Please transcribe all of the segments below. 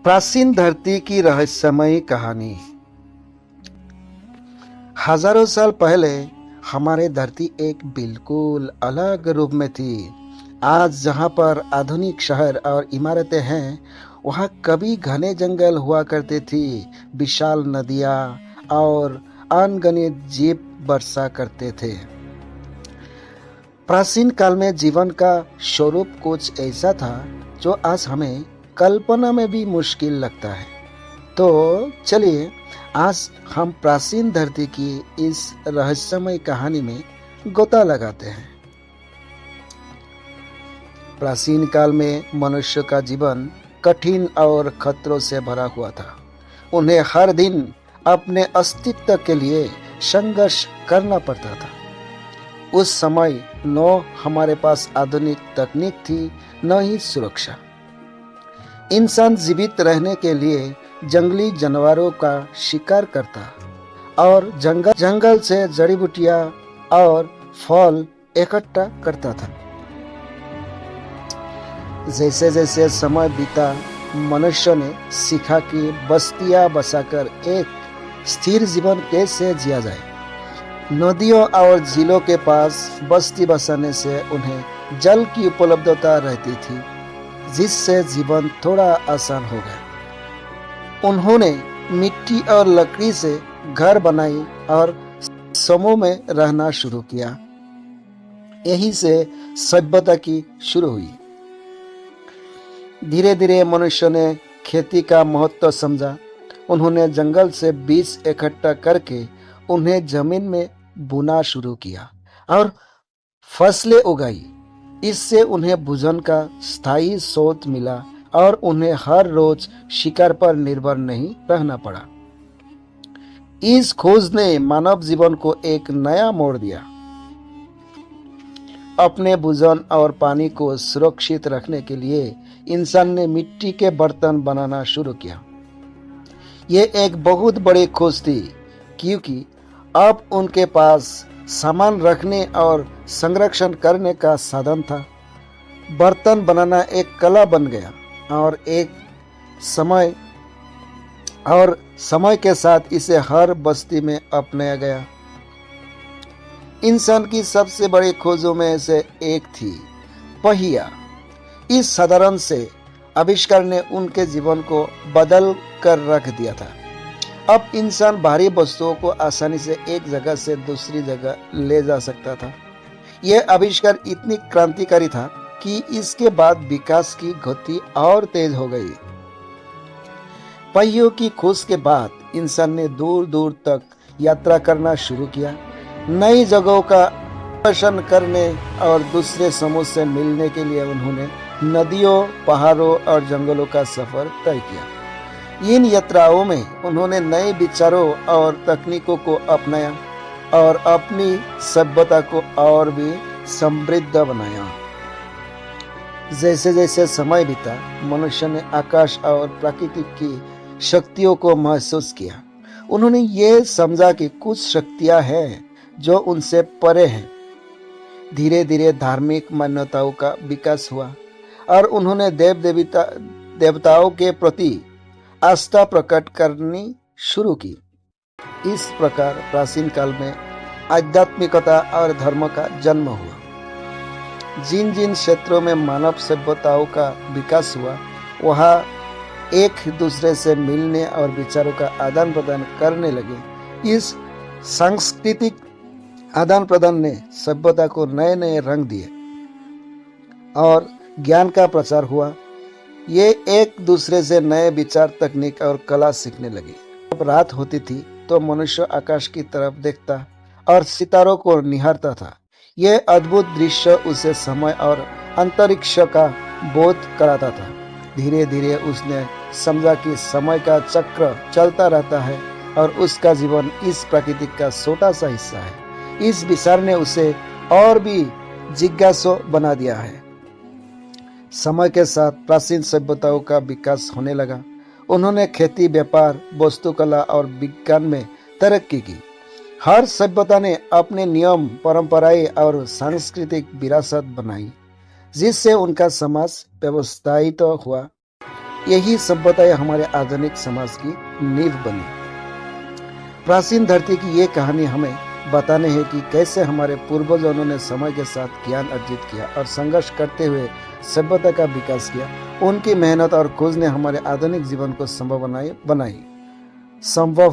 प्राचीन धरती की रहस्यमयी कहानी। हजारों साल पहले हमारी धरती एक बिल्कुल अलग रूप में थी। आज जहाँ पर आधुनिक शहर और इमारतें हैं, वहाँ कभी घने जंगल हुआ करते थी, विशाल नदियाँ और अनगिनत जीव बरसा करते थे। प्राचीन काल में जीवन का स्वरूप कुछ ऐसा था जो आज हमें कल्पना में भी मुश्किल लगता है। तो चलिए आज हम प्राचीन धरती की इस रहस्यमय कहानी में गोता लगाते हैं। प्राचीन काल में मनुष्य का जीवन कठिन और खतरों से भरा हुआ था। उन्हें हर दिन अपने अस्तित्व के लिए संघर्ष करना पड़ता था। उस समय न हमारे पास आधुनिक तकनीक थी, न ही सुरक्षा। इंसान जीवित रहने के लिए जंगली जानवरों का शिकार करता और जंगल से जड़ी बूटियां और फल इकट्ठा करता था। जैसे जैसे समय बीता, मनुष्य ने सीखा कि बस्तियां बसाकर एक स्थिर जीवन कैसे जिया जाए। नदियों और झीलों के पास बस्ती बसाने से उन्हें जल की उपलब्धता रहती थी, जिससे जीवन थोड़ा आसान हो गया। उन्होंने मिट्टी और लकड़ी से घर बनाई और समूह में रहना शुरू किया। यही से सभ्यता की शुरू हुई। धीरे धीरे मनुष्य ने खेती का महत्व समझा। उन्होंने जंगल से बीज इकट्ठा करके उन्हें जमीन में बुना शुरू किया और फसलें उगाई। इससे उन्हें भोजन का स्थायी स्रोत मिला और उन्हें हर रोज शिकार पर निर्भर नहीं रहना पड़ा। इस खोज ने मानव जीवन को एक नया मोड़ दिया। अपने भोजन और पानी को सुरक्षित रखने के लिए इंसान ने मिट्टी के बर्तन बनाना शुरू किया। ये एक बहुत बड़ी खोज थी, क्योंकि अब उनके पास सामान रखने और संरक्षण करने का साधन था। बर्तन बनाना एक कला बन गया और समय के साथ इसे हर बस्ती में अपनाया गया। इंसान की सबसे बड़ी खोजों में से एक थी पहिया। इस साधारण से आविष्कार ने उनके जीवन को बदल कर रख दिया था। अब इंसान भारी वस्तुओं को आसानी से एक जगह से दूसरी जगह ले जा सकता था। यह आविष्कार इतनी क्रांतिकारी था कि इसके बाद विकास की गति और तेज हो गई। पहियों की खोज के बाद इंसान ने दूर दूर तक यात्रा करना शुरू किया। नई जगहों का दर्शन करने और दूसरे समूह से मिलने के लिए उन्होंने नदियों, पहाड़ों और जंगलों का सफर तय किया। इन यात्राओं में उन्होंने नए विचारों और तकनीकों को अपनाया और अपनी सभ्यता को और भी समृद्ध बनाया। जैसे जैसे समय बीता, मनुष्य ने आकाश और प्रकृति की शक्तियों को महसूस किया। उन्होंने ये समझा कि कुछ शक्तियां हैं जो उनसे परे हैं। धीरे धीरे धार्मिक मान्यताओं का विकास हुआ और उन्होंने देवताओं के प्रति आस्था प्रकट करनी शुरू की। इस प्रकार प्राचीन काल में आध्यात्मिकता और धर्म का जन्म हुआ। जिन जिन क्षेत्रों में मानव सभ्यताओं का विकास हुआ, वहाँ एक दूसरे से मिलने और विचारों का आदान प्रदान करने लगे। इस सांस्कृतिक आदान प्रदान ने सभ्यता को नए नए रंग दिए और ज्ञान का प्रचार हुआ। ये एक दूसरे से नए विचार, तकनीक और कला सीखने लगे। जब रात होती थी तो मनुष्य आकाश की तरफ देखता और सितारों को निहारता था। यह अद्भुत दृश्य उसे समय और अंतरिक्ष का बोध कराता था। धीरे धीरे उसने समझा कि समय का चक्र चलता रहता है और उसका जीवन इस प्रकृति का छोटा सा हिस्सा है। इस विचार ने उसे और भी जिज्ञासु बना दिया है। समय के साथ प्राचीन सभ्यताओं का विकास होने लगा। उन्होंने खेती, व्यापार, वास्तुकला और विज्ञान में तरक्की की। हर सभ्यता ने अपने नियम, परंपराएं और सांस्कृतिक विरासत बनाई, जिससे उनका समाज व्यवस्थित हुआ यही सभ्यता हमारे आधुनिक समाज की नींव बनी। प्राचीन धरती की ये कहानी हमें बताने है कि कैसे हमारे पूर्वजों ने समय के साथ ज्ञान अर्जित किया और संघर्ष करते हुए सभ्यता का विकास किया। उनकी मेहनत और खोज ने हमारे आधुनिक जीवन को संभव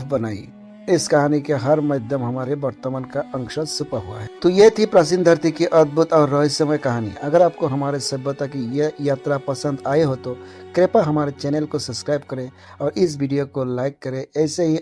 बनाई। इस कहानी के हर माध्यम हमारे वर्तमान का अंश छुपा हुआ है। तो ये थी प्राचीन धरती की अद्भुत और रहस्यमय कहानी। अगर आपको हमारे सभ्यता की यह यात्रा पसंद आए हो तो कृपया हमारे चैनल को सब्सक्राइब करें और इस वीडियो को लाइक करें। ऐसे ही